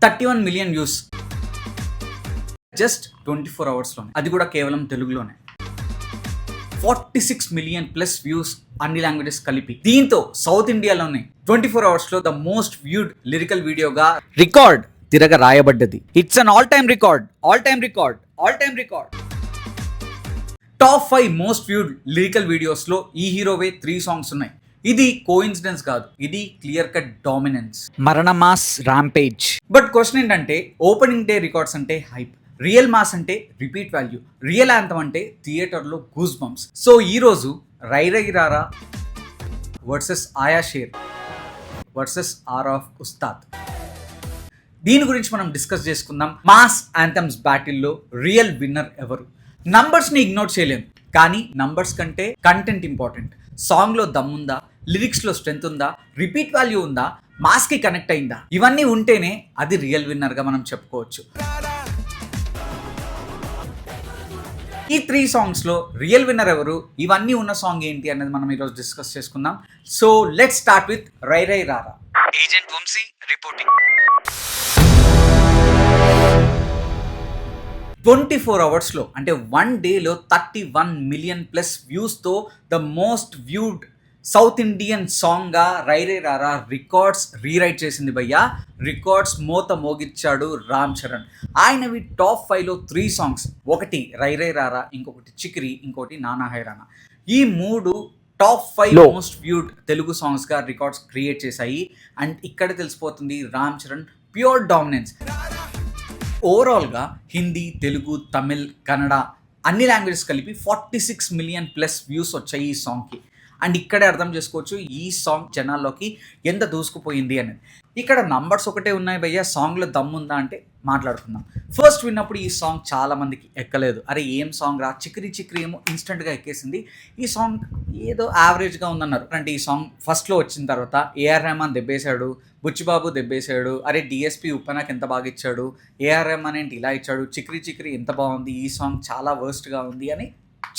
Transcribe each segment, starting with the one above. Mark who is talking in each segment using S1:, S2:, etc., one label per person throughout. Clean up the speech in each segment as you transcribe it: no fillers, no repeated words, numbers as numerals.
S1: 31 million views just 24 అవర్స్లోనే, అది కూడా కేవలం తెలుగులోనే. 46 మిలియన్ ప్లస్ వ్యూస్ అన్ని లాంగ్వేజెస్ కలిపి. దీంతో సౌత్ ఇండియాలోనే 24 అవర్స్లో ద మోస్ట్ వ్యూడ్ లిరికల్ వీడియోగా రికార్డ్ తిరగ రాయబడ్డది. It's an all time record. Top 5 most viewed lyrical వీడియోస్లో ఈ హీరోవే 3 సాంగ్స్ ఉన్నాయి. ఇది కోఇన్సిడెన్స్ కాదు, ఇది క్లియర్ కట్ డామినెన్స్. మరణ మాస్ ర్యాంపేజ్. బట్ క్వశ్చన్ ఏంటంటే, ఓపెనింగ్ డే రికార్డ్స్ అంటే హైప్, రియల్ మాస్ అంటే రిపీట్ వాల్యూ, రియల్ యాంథమ్ అంటే థియేటర్లో గూస్ బంప్స్. సో ఈరోజు రై రై Rara versus Aaya Sher versus roar of Ustaad, దీని గురించి మనం డిస్కస్ చేసుకుందాం. మాస్ యాంథమ్స్ బ్యాటిల్లో రియల్ విన్నర్ ఎవరు? నంబర్స్ని ఇగ్నోర్ చేయలేం, కానీ నంబర్స్ కంటే కంటెంట్ ఇంపార్టెంట్. సాంగ్లో దమ్ముందా, లిరిక్స్లో స్ట్రెంత్ ఉందా, రిపీట్ వాల్యూ ఉందా, మాస్కి కనెక్ట్ అయిందా, ఇవన్నీ ఉంటేనే అది రియల్ విన్నర్గా మనం చెప్పుకోవచ్చు. ఈ 3 సాంగ్స్లో రియల్ విన్నర్ ఎవరు, ఇవన్నీ ఉన్న సాంగ్ ఏంటి అనేది మనం ఈరోజు డిస్కస్ చేసుకుందాం. సో లెట్స్ స్టార్ట్ విత్ రై రై రారా. Agent Vamsi reporting. 24 అవర్స్లో అంటే 1 డేలో 31 మిలియన్ ప్లస్ వ్యూస్తో the most viewed south Indian సాంగ్గా రై రై రారా రికార్డ్స్ రీరైట్ చేసింది భయ్యా. రికార్డ్స్ మోత మోగిచ్చాడు రామ్ చరణ్. ఆయనవి టాప్ 5లో 3 సాంగ్స్, ఒకటి రై రై రారా, ఇంకొకటి చిక్రీ, ఇంకోటి నానా హైరానా. ఈ 3 టాప్ 5 మోస్ట్ వ్యూడ్ తెలుగు సాంగ్స్గా రికార్డ్స్ క్రియేట్ చేశాయి. అండ్ ఇక్కడ తెలిసిపోతుంది రామ్ చరణ్ ప్యూర్ డామినెన్స్. ఓవరాల్గా హిందీ, తెలుగు, తమిళ్, కన్నడ అన్ని లాంగ్వేజెస్ కలిపి 46 మిలియన్ ప్లస్ వ్యూస్ వచ్చాయి ఈ సాంగ్కి. అండ్ ఇక్కడే అర్థం చేసుకోవచ్చు ఈ సాంగ్ జనాల్లోకి ఎంత దూసుకుపోయింది అనేది. ఇక్కడ నంబర్స్ ఒకటే ఉన్నాయి భయ్యా, సాంగ్లో దమ్ముందా అంటే మాట్లాడుకుందాం. ఫస్ట్ విన్నప్పుడు ఈ సాంగ్ చాలా మందికి ఎక్కలేదు. అరే ఏం సాంగ్ రా, చిక్రీ చిక్రీ ఏమో ఇన్స్టెంట్గా ఎక్కేసింది, ఈ సాంగ్ ఏదో యావరేజ్గా ఉందన్నారు. అంటే ఈ సాంగ్ ఫస్ట్లో వచ్చిన తర్వాత ఏఆర్ రెహమాన్ దెబ్బేశాడు, బుచ్చిబాబు దెబ్బేశాడు, అరే డిఎస్పి ఉప్పనాకి ఎంత బాగా ఇచ్చాడు, ఏఆర్ రెహమాన్ ఏంటి ఇలా ఇచ్చాడు, చిక్రీ చిక్రీ ఎంత బాగుంది, ఈ సాంగ్ చాలా వర్స్ట్గా ఉంది అని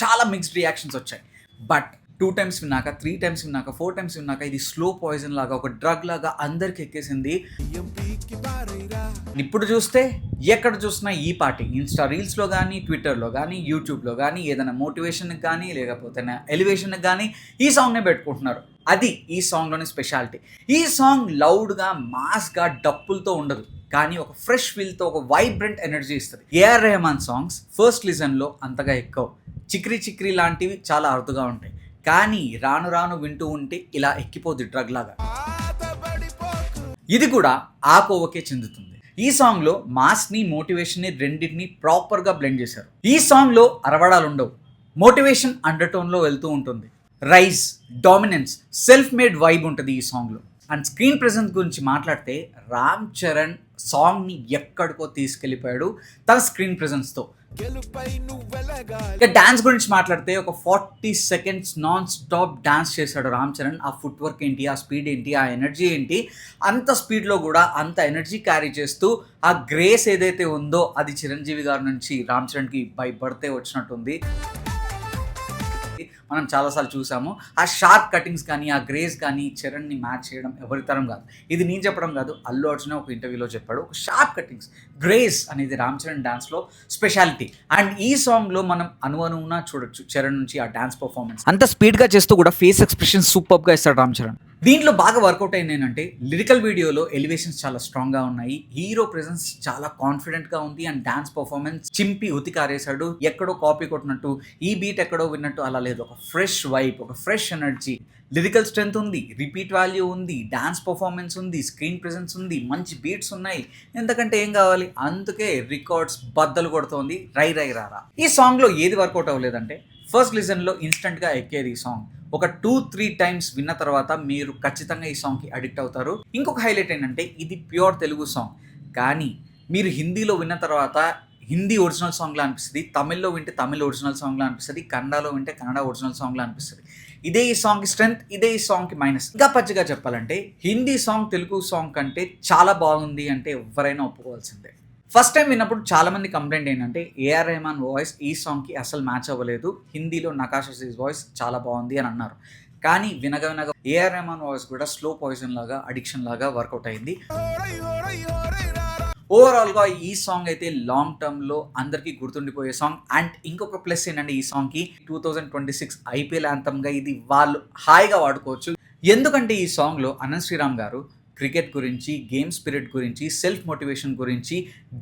S1: చాలా మిక్స్డ్ రియాక్షన్స్ వచ్చాయి. బట్ 2 టైమ్స్ విన్నాక, 3 టైమ్స్ విన్నాక, 4 టైమ్స్ విన్నాక ఇది స్లో పాయిజన్ లాగా, ఒక డ్రగ్ లాగా అందరికి ఎక్కేసింది. ఇప్పుడు చూస్తే ఎక్కడ చూసినా ఈ పార్టీ ఇన్స్టా రీల్స్లో కానీ, ట్విట్టర్లో కానీ, యూట్యూబ్లో కానీ, ఏదైనా మోటివేషన్కి కానీ లేకపోతే ఎలివేషన్కి కానీ ఈ సాంగ్నే పెట్టుకుంటున్నారు. అది ఈ సాంగ్లోని స్పెషాలిటీ. ఈ సాంగ్ లౌడ్గా, మాస్గా, డప్పులతో ఉండదు, కానీ ఒక ఫ్రెష్ ఫీల్తో, ఒక వైబ్రెంట్ ఎనర్జీ ఇస్తుంది. ఏఆర్ రెహమాన్ సాంగ్స్ ఫస్ట్ లిజన్లో అంతగా ఎక్కవు, చిక్రీ చిక్రీ లాంటివి చాలా అరుదుగా ఉంటాయి, కానీ రాను రాను వింటూ ఉంటే ఇలా ఎక్కిపోద్ది డ్రగ్ లాగా. ఇది కూడా ఆ కోవకే చెందుతుంది. ఈ సాంగ్లో మాస్ని, మోటివేషన్ని రెండింటిని ప్రాపర్గా బ్లెండ్ చేశారు. ఈ సాంగ్లో అరవడాలు ఉండవు, మోటివేషన్ అండర్టోన్లో వెళ్తూ ఉంటుంది. Rise, dominance, self made vibe ఉంటుంది ఈ సాంగ్లో. అండ్ స్క్రీన్ ప్రెజెన్స్ గురించి మాట్లాడితే రామ్ చరణ్ సాంగ్ని ఎక్కడికో తీసుకెళ్ళిపోయాడు తన స్క్రీన్ ప్రెజెన్స్తో. ఇక డాన్స్ గురించి మాట్లాడితే ఒక 40 సెకండ్స్ నాన్ స్టాప్ డాన్స్ చేశాడు రామ్ చరణ్. ఆ ఫుట్ వర్క్ ఏంటి, ఆ స్పీడ్ ఏంటి, ఆ ఎనర్జీ ఏంటి, అంత స్పీడ్లో కూడా అంత ఎనర్జీ క్యారీ చేస్తూ ఆ గ్రేస్ ఏదైతే ఉందో అది చిరంజీవి గారి నుంచి రామ్ చరణ్కి బై బర్త్డే వచ్చినట్టుంది. మనం చాలాసార్లు చూసాము. ఆ షార్ప్ కటింగ్స్ కానీ, ఆ గ్రేస్ కానీ చరణ్ని మ్యాచ్ చేయడం ఎవరి తరం కాదు. ఇది నేను చెప్పడం కాదు, అల్లు అర్జున్ ఒక ఇంటర్వ్యూలో చెప్పాడు. ఒక షార్ప్ కటింగ్స్, గ్రేస్ అనేది రామ్ చరణ్ డాన్స్లో స్పెషాలిటీ. అండ్ ఈ సాంగ్లో మనం అనువున చూడొచ్చు చరణ్ నుంచి ఆ డాన్స్ పర్ఫార్మెన్స్. అంత స్పీడ్గా చేస్తూ కూడా ఫేస్ ఎక్స్ప్రెషన్ సూపర్గా ఇస్తాడు రామ్ చరణ్. దీంట్లో బాగా వర్కౌట్ అయింది ఏంటంటే లిరికల్ వీడియోలో ఎలివేషన్స్ చాలా స్ట్రాంగ్గా ఉన్నాయి, హీరో ప్రెజెన్స్ చాలా కాన్ఫిడెంట్గా ఉంది, అండ్ డాన్స్ పర్ఫార్మెన్స్ చింపి ఉతికారేశాడు. ఎక్కడో కాపీ కొట్టినట్టు, ఈ బీట్ ఎక్కడో విన్నట్టు అలా లేదు. ఒక ఫ్రెష్ వైబ్, ఒక ఫ్రెష్ ఎనర్జీ, లిరికల్ స్ట్రెంత్ ఉంది, రిపీట్ వాల్యూ ఉంది, డాన్స్ పర్ఫార్మెన్స్ ఉంది, స్క్రీన్ ప్రెజెన్స్ ఉంది, మంచి బీట్స్ ఉన్నాయి. ఎంతకంటే ఏం కావాలి? అందుకే రికార్డ్స్ బద్దలు కొడుతోంది రై రై రారా. ఈ సాంగ్లో ఏది వర్కౌట్ అవ్వలేదంటే, ఫస్ట్ లిజన్లో ఇన్స్టెంట్గా ఎక్కేది ఈ సాంగ్. ఒక 2-3 టైమ్స్ విన్న తర్వాత మీరు ఖచ్చితంగా ఈ సాంగ్కి అడిక్ట్ అవుతారు. ఇంకొక హైలైట్ ఏంటంటే ఇది ప్యూర్ తెలుగు సాంగ్, కానీ మీరు హిందీలో విన్న తర్వాత హిందీ ఒరిజినల్ సాంగ్లా అనిపిస్తుంది, తమిళ్లో వింటే తమిళ్ ఒరిజినల్ సాంగ్లా అనిపిస్తుంది, కన్నడలో వింటే కన్నడ ఒరిజినల్ సాంగ్లా అనిపిస్తుంది. ఇదే ఈ సాంగ్కి స్ట్రెంత్, ఇదే ఈ సాంగ్కి మైనస్. ఇంకా పచ్చిగా చెప్పాలంటే హిందీ సాంగ్ తెలుగు సాంగ్ కంటే చాలా బాగుంది అంటే ఎవరైనా ఒప్పుకోవాల్సిందే. ఫస్ట్ టైం విన్నప్పుడు చాలామంది కంప్లైంట్ ఏంటంటే ఏఆర్ రెహమాన్ వాయిస్ ఈ సాంగ్కి అసలు మ్యాచ్ అవ్వలేదు, హిందీలో నకాష్ అజీజ్ వాయిస్ చాలా బాగుంది అని అన్నారు. కానీ వినగా వినగా ఏఆర్ రెహమాన్ వాయిస్ కూడా స్లో పాయిజన్ లాగా, అడిక్షన్ లాగా వర్కౌట్ అయింది. ఓవరాల్గా ఈ సాంగ్ అయితే లాంగ్ టర్మ్లో అందరికీ గుర్తుండిపోయే సాంగ్. అండ్ ఇంకొక ప్లస్ ఏంటంటే ఈ సాంగ్కి 2026 ఐపీఎల్ యాంథమ్గా ఇది వాళ్ళు హాయిగా వాడుకోవచ్చు. ఎందుకంటే ఈ సాంగ్లో అనంత్ శ్రీరామ్ గారు క్రికెట్ గురించి, గేమ్ స్పిరిట్ గురించి, సెల్ఫ్ మోటివేషన్ గురించి,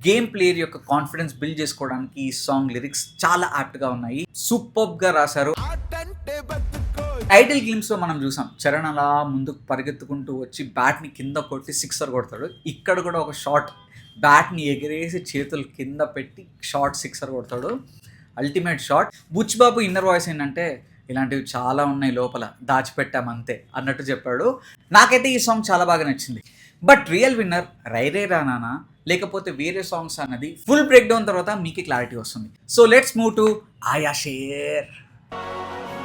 S1: గేమ్ ప్లేయర్ యొక్క కాన్ఫిడెన్స్ బిల్డ్ చేసుకోవడానికి ఈ సాంగ్ లిరిక్స్ చాలా యాప్ట్గా ఉన్నాయి. సూపర్గా రాశారు. టైటిల్ గేమ్స్లో మనం చూసాం చరణ్ అలా ముందుకు పరిగెత్తుకుంటూ వచ్చి బ్యాట్ని కింద కొట్టి సిక్సర్ కొడతాడు. ఇక్కడ కూడా ఒక షాట్ బ్యాట్ని ఎగిరేసి చేతులు కింద పెట్టి షార్ట్ సిక్సర్ కొడతాడు. Ultimate shot. Buchibabu inner voice ఏంటంటే ఇలాంటివి చాలా ఉన్నాయి లోపల దాచిపెట్టామంతే అన్నట్టు చెప్పాడు. నాకైతే ఈ సాంగ్ చాలా బాగా నచ్చింది. బట్ రియల్ విన్నర్ రైరే రానా లేకపోతే వేరే సాంగ్స్ అన్నది ఫుల్ బ్రేక్ డౌన్ తర్వాత మీకు క్లారిటీ వస్తుంది. సో లెట్స్ మూవ్ టు ఆయా షేర్.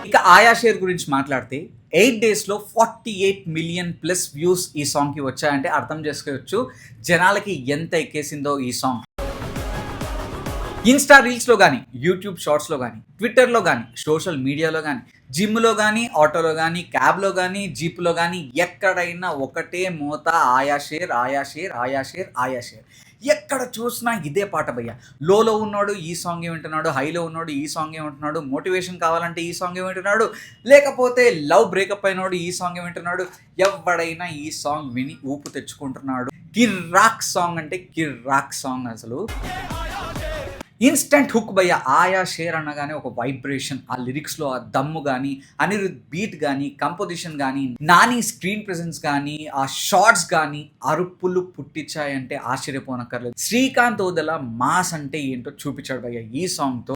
S1: ఇక ఆయా షేర్ గురించి మాట్లాడితే 8 daysలో 48 million ప్లస్ వ్యూస్ ఈ సాంగ్కి వచ్చాయంటే అర్థం చేసుకోవచ్చు జనాలకి ఎంత ఎక్కేసిందో ఈ సాంగ్. ఇన్స్టా రీల్స్లో కానీ, యూట్యూబ్ షార్ట్స్లో కానీ, ట్విట్టర్లో కానీ, సోషల్ మీడియాలో కానీ, జిమ్లో కానీ, ఆటోలో కానీ, క్యాబ్లో కానీ, జీప్లో కానీ ఎక్కడైనా ఒకటే మోత ఆయా షేర్, ఆయా షేర్, ఆయా షేర్, ఆయా షేర్. ఎక్కడ చూసినా ఇదే పాట భయ్య. లోలో ఉన్నాడు ఈ సాంగ్ వింటున్నాడు, హైలో ఉన్నాడు ఈ సాంగ్ వింటున్నాడు, మోటివేషన్ కావాలంటే ఈ సాంగ్ వింటున్నాడు, లేకపోతే లవ్ బ్రేకప్ అయినాడు ఈ సాంగ్ వింటున్నాడు. ఎవడైనా ఈ సాంగ్ విని ఊపు తెచ్చుకుంటున్నాడు. కిర్రాక్ సాంగ్ అంటే కిర్రాక్ సాంగ్ అసలు. ఇన్స్టెంట్ హుక్ భయ్య. ఆయా షేర్ అనగానే ఒక వైబ్రేషన్, ఆ లిరిక్స్లో ఆ దమ్ము కానీ, అనిరుద్ బీట్ కానీ, కంపోజిషన్ కానీ, నాని స్క్రీన్ ప్రెజెన్స్ కానీ, ఆ షార్ట్స్ కానీ అరుపులు పుట్టించాయంటే ఆశ్చర్యపోనక్కర్లేదు. శ్రీకాంత్ ఓదెల మాస్ అంటే ఏంటో చూపించాడు భయ్య ఈ సాంగ్తో.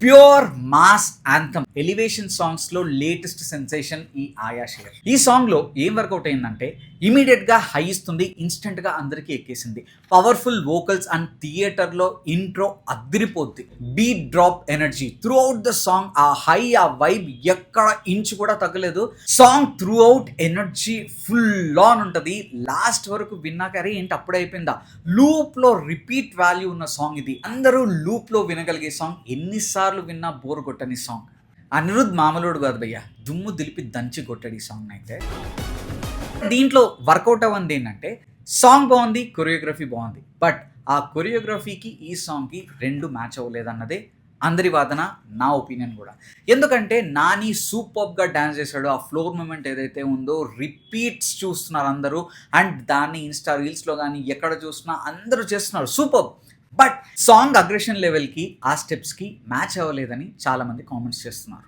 S1: Pure mass anthem. Elevation songs లో లేటెస్ట్ సెన్సేషన్ ఈ ఆయా షేర్. ఈ సాంగ్ లో ఏం వర్కౌట్ అయిందంటే ఇమీడియట్ గా హై ఇస్తుంది, ఇన్స్టెంట్ గా అందరికీ ఎక్కేసింది. పవర్ఫుల్ వోకల్స్ అండ్ థియేటర్ లో ఇంట్రో అదిరిపోద్ది. Beat drop energy throughout the song. ఆ హై, ఆ వైబ్ ఎక్కడ ఇంచు కూడా తగ్గలేదు. Song throughout energy full on ఉంటుంది. లాస్ట్ వరకు విన్నాక అరే ఏంటి అప్పుడే అయిపోయిందా. లూప్ లో రిపీట్ వాల్యూ ఉన్న సాంగ్ ఇది. అందరూ లూప్ లో వినగలిగే సాంగ్. ఎన్నిసార్లు విన్నా బోర్ కొట్టని సాంగ్. అనిరుద్ మామూలుడు కాదు భయ్య, దుమ్ము దిలిపి దంచి కొట్టాడు ఈ సాంగ్ అయితే. దీంట్లో వర్కౌట్ అవ్వంది ఏంటంటే సాంగ్ బాగుంది, కొరియోగ్రఫీ బాగుంది. బట్ ఆ కొరియోగ్రఫీకి ఈ సాంగ్కి రెండు మ్యాచ్ అవ్వలేదన్నదే అందరి వాదన, నా ఒపీనియన్ కూడా. ఎందుకంటే నాని సూపర్గా డ్యాన్స్ చేశాడు. ఆ ఫ్లోర్ మూమెంట్ ఏదైతే ఉందో రిపీట్స్ చూస్తున్నారు అందరూ. అండ్ దాన్ని ఇన్స్టా రీల్స్లో కానీ ఎక్కడ చూసినా అందరూ చేస్తున్నారు సూపర్. బట్ సాంగ్ అగ్రెషన్ లెవెల్కి ఆ స్టెప్స్కి మ్యాచ్ అవ్వలేదని చాలామంది కామెంట్స్ చేస్తున్నారు.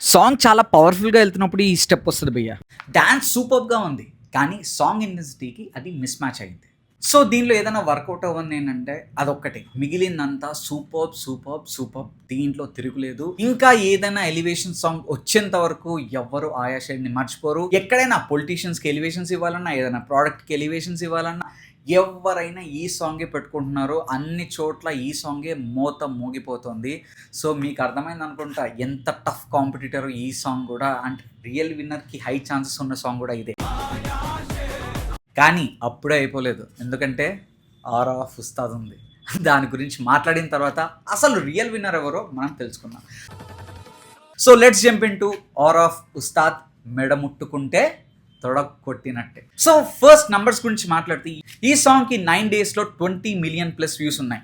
S1: సాంగ్ చాలా పవర్ఫుల్గా వెళ్తున్నప్పుడు ఈ స్టెప్ వస్తుంది భయ్య. డ్యాన్స్ సూపర్గా ఉంది కానీ సాంగ్ ఇంటెన్సిటీకి అది మిస్ మ్యాచ్ అయింది. సో దీనిలో ఏదైనా వర్కౌట్ అవ్వంది ఏంటంటే అదొక్కటే. మిగిలిందంతా సూపర్ సూపర్ సూపర్. దీంట్లో తిరుగులేదు. ఇంకా ఏదైనా ఎలివేషన్ సాంగ్ వచ్చేంత వరకు ఎవ్వరు ఆయా షేర్ని మర్చిపోరు. ఎక్కడైనా పొలిటీషియన్స్కి ఎలివేషన్స్ ఇవ్వాలన్నా, ఏదైనా ప్రోడక్ట్కి ఎలివేషన్స్ ఇవ్వాలన్నా ఎవరైనా ఈ సాంగే పెట్టుకుంటున్నారు. అన్ని చోట్ల ఈ సాంగే మోత మోగిపోతుంది. సో మీకు అర్థమైంది అనుకుంటా ఎంత టఫ్ కాంపిటీటర్ ఈ సాంగ్ కూడా. అండ్ రియల్ విన్నర్కి హై ఛాన్సెస్ ఉన్న సాంగ్ కూడా ఇదే. కానీ అప్పుడే అయిపోలేదు, ఎందుకంటే ఆర్ ఆఫ్ ఉస్తాద్ ఉంది. దాని గురించి మాట్లాడిన తర్వాత అసలు రియల్ విన్నర్ ఎవరో మనం తెలుసుకుందాం. So let's jump into roar of Ustaad. మెడ ముట్టుకుంటే తొడక్ కొట్టినట్టే. సో ఫస్ట్ నంబర్స్ గురించి మాట్లాడితే ఈ సాంగ్కి 9 daysలో 20 million ప్లస్ వ్యూస్ ఉన్నాయి.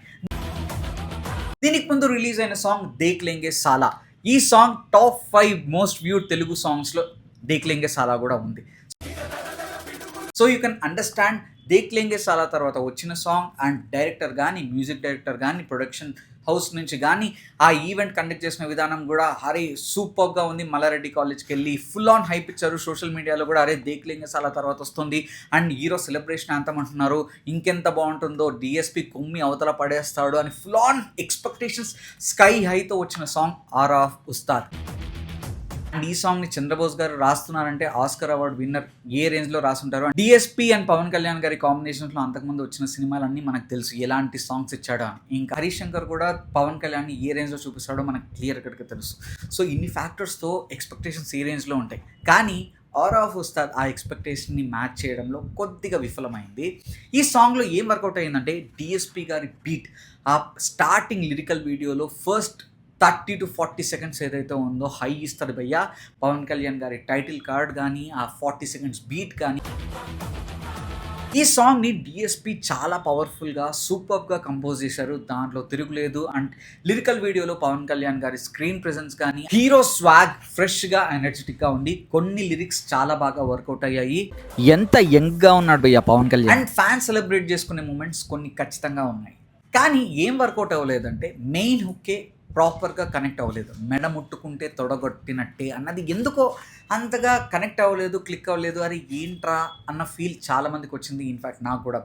S1: దీనికి ముందు రిలీజ్ అయిన సాంగ్ దేఖ్ లేంగే సాలా. ఈ song top 5 most viewed Telugu సాంగ్స్లో దేఖ్ లేంగే సాలా కూడా ఉంది. So you can understand Dekh లేంగే సాలా తర్వాత వచ్చిన సాంగ్ అండ్ డైరెక్టర్ కానీ, మ్యూజిక్ డైరెక్టర్ కానీ, ప్రొడక్షన్ హౌస్ నుంచి కానీ ఆ ఈవెంట్ కండక్ట్ చేసిన విధానం కూడా అరే సూపర్గా ఉంది. మల్లారెడ్డి కాలేజ్కి వెళ్ళి ఫుల్ ఆన్ హైప్ ఇచ్చారు. సోషల్ మీడియాలో కూడా అరే దేఖ్ లేంగే సాలా తర్వాత వస్తుంది అండ్ హీరో సెలబ్రేషన్ యాంథమ్ అంటున్నారు, ఇంకెంత బాగుంటుందో, డిఎస్పి కుమ్మి అవతల పడేస్తాడు అని ఫుల్ ఆన్ ఎక్స్పెక్టేషన్స్ స్కై హైతో వచ్చిన song roar of Ustaad. And ఈ సాంగ్ని చంద్రబోస్ గారు రాస్తున్నారంటే ఆస్కర్ అవార్డు విన్నర్ ఏ రేంజ్లో రాసుంటారు. డిఎస్పి అండ్ పవన్ కళ్యాణ్ గారి కాంబినేషన్స్లో అంతకుముందు వచ్చిన సినిమాలన్నీ మనకు తెలుసు ఎలాంటి సాంగ్స్ ఇచ్చాడో. ఇంకా హరీష్ శంకర్ కూడా పవన్ కళ్యాణ్ని ఏ రేంజ్లో చూపిస్తాడో మనకు క్లియర్ కట్గా తెలుసు. సో ఇన్ని ఫ్యాక్టర్స్తో ఎక్స్పెక్టేషన్స్ ఏ రేంజ్లో ఉంటాయి. కానీ ఆర్ ఆఫ్ ఉస్తాద్ ఆ ఎక్స్పెక్టేషన్ని మ్యాచ్ చేయడంలో కొద్దిగా విఫలమైంది. ఈ సాంగ్లో ఏం వర్కౌట్ అయిందంటే డిఎస్పి గారి బీట్, ఆ స్టార్టింగ్ లిరికల్ వీడియోలో ఫస్ట్ 30 to 40 seconds ఏదైతే ఉందో హై ఇస్తుంది భయ్య. పవన్ కళ్యాణ్ గారి టైటిల్ కార్డ్ కానీ, ఆ 40 seconds బీట్ కానీ ఈ సాంగ్ని డిఎస్పి చాలా పవర్ఫుల్గా సూపర్గా కంపోజ్ చేశారు, దాంట్లో తిరుగులేదు. అండ్ లిరికల్ వీడియోలో పవన్ కళ్యాణ్ గారి స్క్రీన్ ప్రెజెన్స్ కానీ హీరో స్వాగ్ ఫ్రెష్గా ఎనర్జెటిక్గా ఉంది. కొన్ని లిరిక్స్ చాలా బాగా వర్కౌట్ అయ్యాయి. ఎంత యంగ్గా ఉన్నాడు భయ్య Pawan Kalyan. And fans celebrate చేసుకునే మూమెంట్స్ కొన్ని ఖచ్చితంగా ఉన్నాయి. కానీ ఏం వర్కౌట్ అవ్వలేదంటే మెయిన్ హుక్కే ప్రాపర్గా కనెక్ట్ అవ్వలేదు. మెడ ముట్టుకుంటే తొడగొట్టినట్టే అన్నది ఎందుకో అంతగా కనెక్ట్ అవ్వలేదు, క్లిక్ అవ్వలేదు. అది ఏంట్రా అన్న ఫీల్ చాలామందికి వచ్చింది. ఇన్ఫ్యాక్ట్ నాకు కూడా.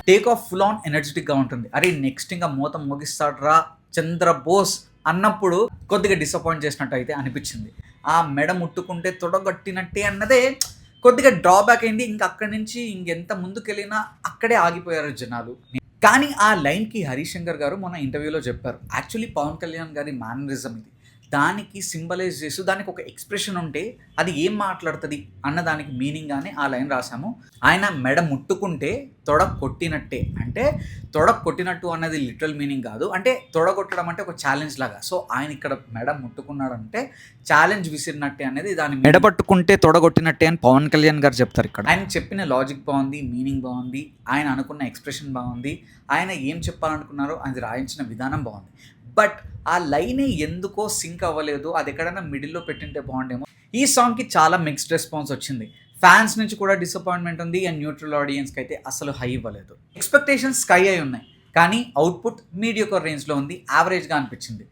S1: టేక్ ఆఫ్ ఫుల్ ఆన్ ఎనర్జెటిక్గా ఉంటుంది. అరే నెక్స్ట్ ఇంకా మూత మోగిస్తాడ్రా చంద్రబోస్ అన్నప్పుడు కొద్దిగా డిసప్పాయింట్ చేసినట్టు అయితే అనిపించింది. ఆ మెడ ముట్టుకుంటే తొడగొట్టినట్టే అన్నదే కొద్దిగా డ్రాబ్యాక్ అయింది. ఇంక అక్కడి నుంచి ఇంకెంత ముందుకెళ్ళినా అక్కడే ఆగిపోయారు జనాలు. కానీ ఆ లైన్కి హరీష్ శంకర్ గారు మొన్న ఇంటర్వ్యూలో చెప్పారు, యాక్చువల్లీ పవన్ కళ్యాణ్ గారి మేనరిజం ఇది, దానికి సింబలైజ్ చేస్తూ దానికి ఒక ఎక్స్ప్రెషన్ ఉంటే అది ఏం మాట్లాడుతుంది అన్న దానికి మీనింగ్గానే ఆ లైన్ రాశాము. ఆయన మెడ ముట్టుకుంటే తొడ కొట్టినట్టే, అంటే తొడ కొట్టినట్టు అన్నది లిటరల్ మీనింగ్ కాదు, అంటే తొడ కొట్టడం అంటే ఒక ఛాలెంజ్ లాగా. సో ఆయన ఇక్కడ మెడ ముట్టుకున్నాడంటే ఛాలెంజ్ విసిరినట్టే అనేది దాని మెడ పట్టుకుంటే తొడ కొట్టినట్టే అని పవన్ కళ్యాణ్ గారు చెప్తారు. ఇక్కడ ఆయన చెప్పిన లాజిక్ బాగుంది, మీనింగ్ బాగుంది, ఆయన అనుకున్న ఎక్స్ప్రెషన్ బాగుంది, ఆయన ఏం చెప్పాలనుకున్నారో అది రాయించిన విధానం బాగుంది. బట్ ఆ లైనే ఎందుకో సింక్ అవ్వలేదు. అది ఎక్కడైనా మిడిల్లో పెట్టింటే బాగుండేమో. ఈ సాంగ్కి చాలా మిక్స్డ్ రెస్పాన్స్ వచ్చింది. ఫ్యాన్స్ నుంచి కూడా డిసప్పాయింట్మెంట్ ఉంది. అండ్ న్యూట్రల్ ఆడియన్స్కి అయితే అసలు హై ఇవ్వలేదు. ఎక్స్పెక్టేషన్స్ స్కై అయి ఉన్నాయి, కానీ అవుట్పుట్ మీడియోకర్ రేంజ్లో ఉంది, యావరేజ్గా అనిపించింది.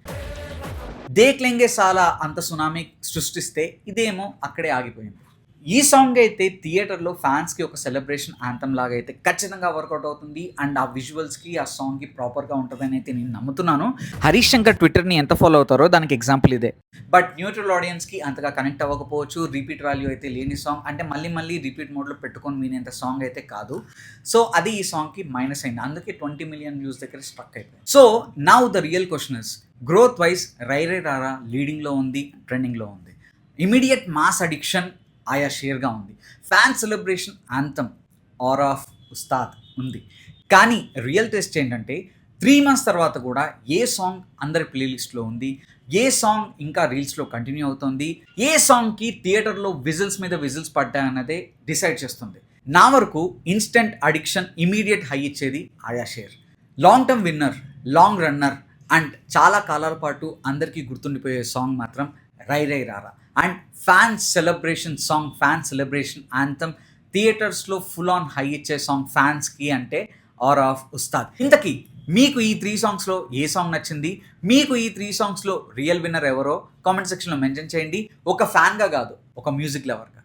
S1: దేక్ లెంగే సాలా అంత సునామీ సృష్టిస్తే ఇదేమో అక్కడే ఆగిపోయింది. ఈ సాంగ్ అయితే థియేటర్లో ఫ్యాన్స్కి ఒక సెలబ్రేషన్ యాంథమ్ లాగా అయితే ఖచ్చితంగా వర్కౌట్ అవుతుంది. అండ్ ఆ విజువల్స్కి ఆ సాంగ్కి ప్రాపర్గా ఉంటుందని అయితే నేను నమ్ముతున్నాను. హరీష్ శంకర్ ట్విట్టర్ని ఎంత ఫాలో అవుతారో దానికి ఎగ్జాంపుల్ ఇదే. బట్ న్యూట్రల్ ఆడియన్స్కి అంతగా కనెక్ట్ అవ్వకపోవచ్చు. రిపీట్ వాల్యూ అయితే లేని సాంగ్, అంటే మళ్ళీ రిపీట్ మోడ్లో పెట్టుకొని వినేంత సాంగ్ అయితే కాదు. సో అది ఈ సాంగ్కి మైనస్ అయింది. అందుకే 20 మిలియన్ వ్యూస్ దగ్గర స్ట్రక్ అయిపోయింది. So now the real question is, growth wise రై రే రారా లీడింగ్లో ఉంది, ట్రెండింగ్లో ఉంది. ఇమీడియట్ మాస్ అడిక్షన్ ఆయా షేర్గా ఉంది. Fan celebration anthem roar of Ustaad ఉంది. కానీ రియల్ టెస్ట్ ఏంటంటే 3 months తర్వాత కూడా ఏ సాంగ్ అందరి ప్లేలిస్ట్లో ఉంది, ఏ సాంగ్ ఇంకా రీల్స్లో కంటిన్యూ అవుతుంది, ఏ సాంగ్కి థియేటర్లో విజిల్స్ మీద విజిల్స్ పడ్డాయన్నదే డిసైడ్ చేస్తుంది. నా వరకు ఇన్స్టెంట్ అడిక్షన్ ఇమీడియట్ హై ఇచ్చేది ఆయా share. Long term winner, long runner and చాలా కాలాల పాటు అందరికీ గుర్తుండిపోయే సాంగ్ మాత్రం రై రై రారా. And fan celebration song, fan celebration anthem, థియేటర్స్లో ఫుల్ ఆన్ హై ఇచ్చే సాంగ్ ఫ్యాన్స్కి అంటే ఆర్ ఆఫ్ ఉస్తాద్. ఇంతకీ మీకు ఈ 3 సాంగ్స్లో ఏ సాంగ్ నచ్చింది? మీకు ఈ 3 సాంగ్స్లో రియల్ విన్నర్ ఎవరో కామెంట్ సెక్షన్లో మెన్షన్ చేయండి. ఒక ఫ్యాన్గా కాదు, ఒక మ్యూజిక్ లవర్గా.